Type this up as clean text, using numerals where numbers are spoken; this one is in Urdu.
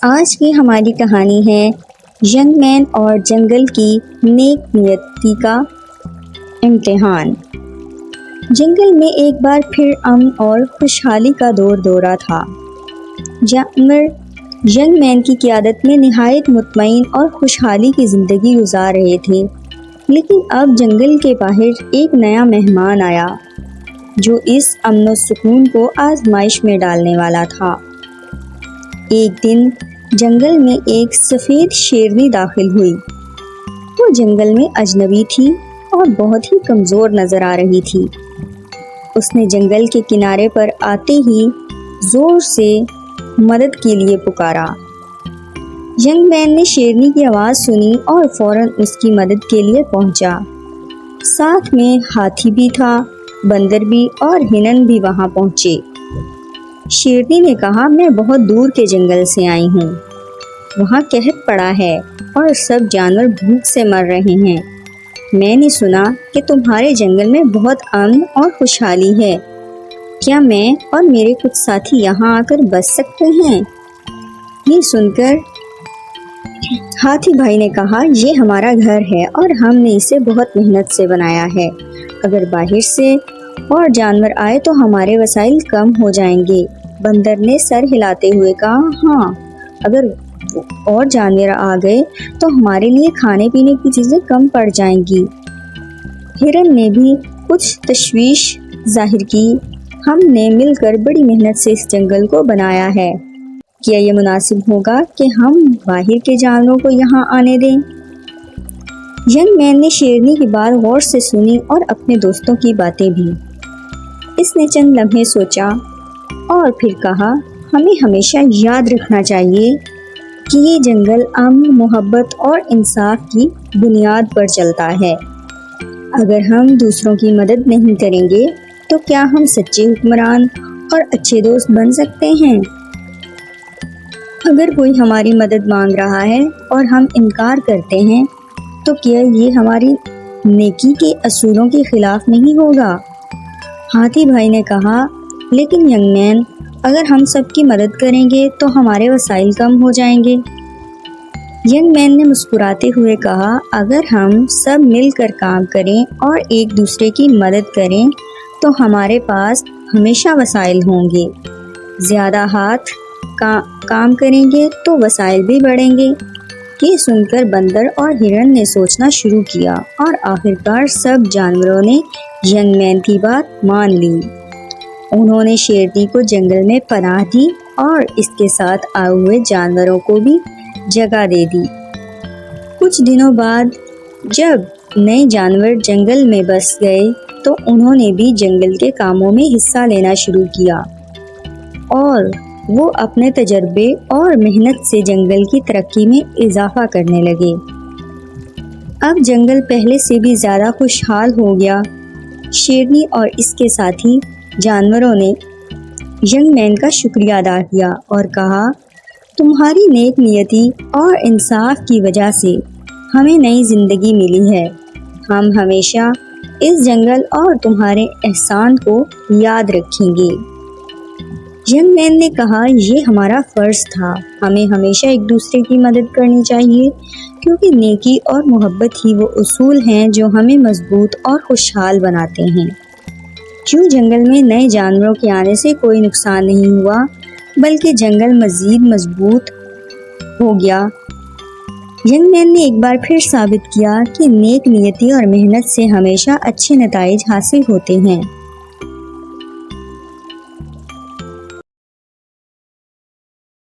آج کی ہماری کہانی ہے ینگ مین اور جنگل کی نیک نیتی کا امتحان۔ جنگل میں ایک بار پھر امن اور خوشحالی کا دور دورہ تھا۔ جانور ینگ مین کی قیادت میں نہایت مطمئن اور خوشحالی کی زندگی گزار رہے تھے، لیکن اب جنگل کے باہر ایک نیا مہمان آیا جو اس امن و سکون کو آزمائش میں ڈالنے والا تھا۔ ایک دن جنگل میں ایک سفید شیرنی داخل ہوئی۔ وہ جنگل میں اجنبی تھی اور بہت ہی کمزور نظر آ رہی تھی۔ اس نے جنگل کے کنارے پر آتے ہی زور سے مدد کے لیے پکارا۔ ینگ مین نے شیرنی کی آواز سنی اور فوراً اس کی مدد کے لیے پہنچا۔ ساتھ میں ہاتھی بھی تھا، بندر بھی اور ہرن بھی وہاں پہنچے۔ شیرنی نے کہا، میں بہت دور کے جنگل سے آئی ہوں۔ وہاں قحط پڑا ہے اور سب جانور بھوک سے مر رہے ہیں۔ میں نے سنا کہ تمہارے جنگل میں بہت امن اور خوشحالی ہے۔ کیا میں اور میرے کچھ ساتھی یہاں آ کر بس سکتے ہیں؟ یہ سن کر ہاتھی بھائی نے کہا، یہ ہمارا گھر ہے اور ہم نے اسے بہت محنت سے بنایا ہے۔ اگر باہر سے اور جانور آئے تو ہمارے وسائل کم ہو جائیں گے۔ بندر نے سر ہلاتے ہوئے کہا، ہاں، اگر اور جانور آ گئے تو ہمارے لیے کھانے پینے کی چیزیں کم پڑ جائیں گی۔ ہرن نے بھی کچھ تشویش ظاہر کی، ہم نے مل کر بڑی محنت سے اس جنگل کو بنایا ہے۔ کیا یہ مناسب ہوگا کہ ہم باہر کے جانوروں کو یہاں آنے دیں؟ ینگ مین نے شیرنی کی بات غور سے سنی اور اپنے دوستوں کی باتیں بھی۔ اس نے چند لمحے سوچا اور پھر کہا، ہمیں ہمیشہ یاد رکھنا چاہیے کہ یہ جنگل امن، محبت اور انصاف کی بنیاد پر چلتا ہے۔ اگر ہم دوسروں کی مدد نہیں کریں گے تو کیا ہم سچے حکمران اور اچھے دوست بن سکتے ہیں؟ اگر کوئی ہماری مدد مانگ رہا ہے اور ہم انکار کرتے ہیں تو کیا یہ ہماری نیکی کے اصولوں کے خلاف نہیں ہوگا؟ ہاتھی بھائی نے کہا، لیکن ینگ مین، اگر ہم سب کی مدد کریں گے تو ہمارے وسائل کم ہو جائیں گے۔ ینگ مین نے مسکراتے ہوئے کہا، اگر ہم سب مل کر کام کریں اور ایک دوسرے کی مدد کریں تو ہمارے پاس ہمیشہ وسائل ہوں گے۔ زیادہ ہاتھ کام کریں گے تو وسائل بھی بڑھیں گے۔ یہ سن کر بندر اور ہرن نے سوچنا شروع کیا اور آخرکار سب جانوروں نے ینگ مین کی بات مان لی۔ انہوں نے شیرنی کو جنگل میں پناہ دی اور اس کے ساتھ آئے ہوئے جانوروں کو بھی جگہ دے دی۔ کچھ دنوں بعد جب نئے جانور جنگل میں بس گئے تو انہوں نے بھی جنگل کے کاموں میں حصہ لینا شروع کیا اور وہ اپنے تجربے اور محنت سے جنگل کی ترقی میں اضافہ کرنے لگے۔ اب جنگل پہلے سے بھی زیادہ خوشحال ہو گیا۔ شیرنی اور اس کے ساتھی جانوروں نے ینگ مین کا شکریہ ادا کیا اور کہا، تمہاری نیک نیتی اور انصاف کی وجہ سے ہمیں نئی زندگی ملی ہے۔ ہم ہمیشہ اس جنگل اور تمہارے احسان کو یاد رکھیں گے۔ ینگ مین نے کہا، یہ ہمارا فرض تھا۔ ہمیں ہمیشہ ایک دوسرے کی مدد کرنی چاہیے کیونکہ نیکی اور محبت ہی وہ اصول ہیں جو ہمیں مضبوط اور خوشحال بناتے ہیں۔ کیوں جنگل میں نئے جانوروں کے آنے سے کوئی نقصان نہیں ہوا بلکہ جنگل مزید مضبوط ہو گیا۔ ینگ مین نے ایک بار پھر ثابت کیا کہ نیک نیتی اور محنت سے ہمیشہ اچھے نتائج حاصل ہوتے ہیں۔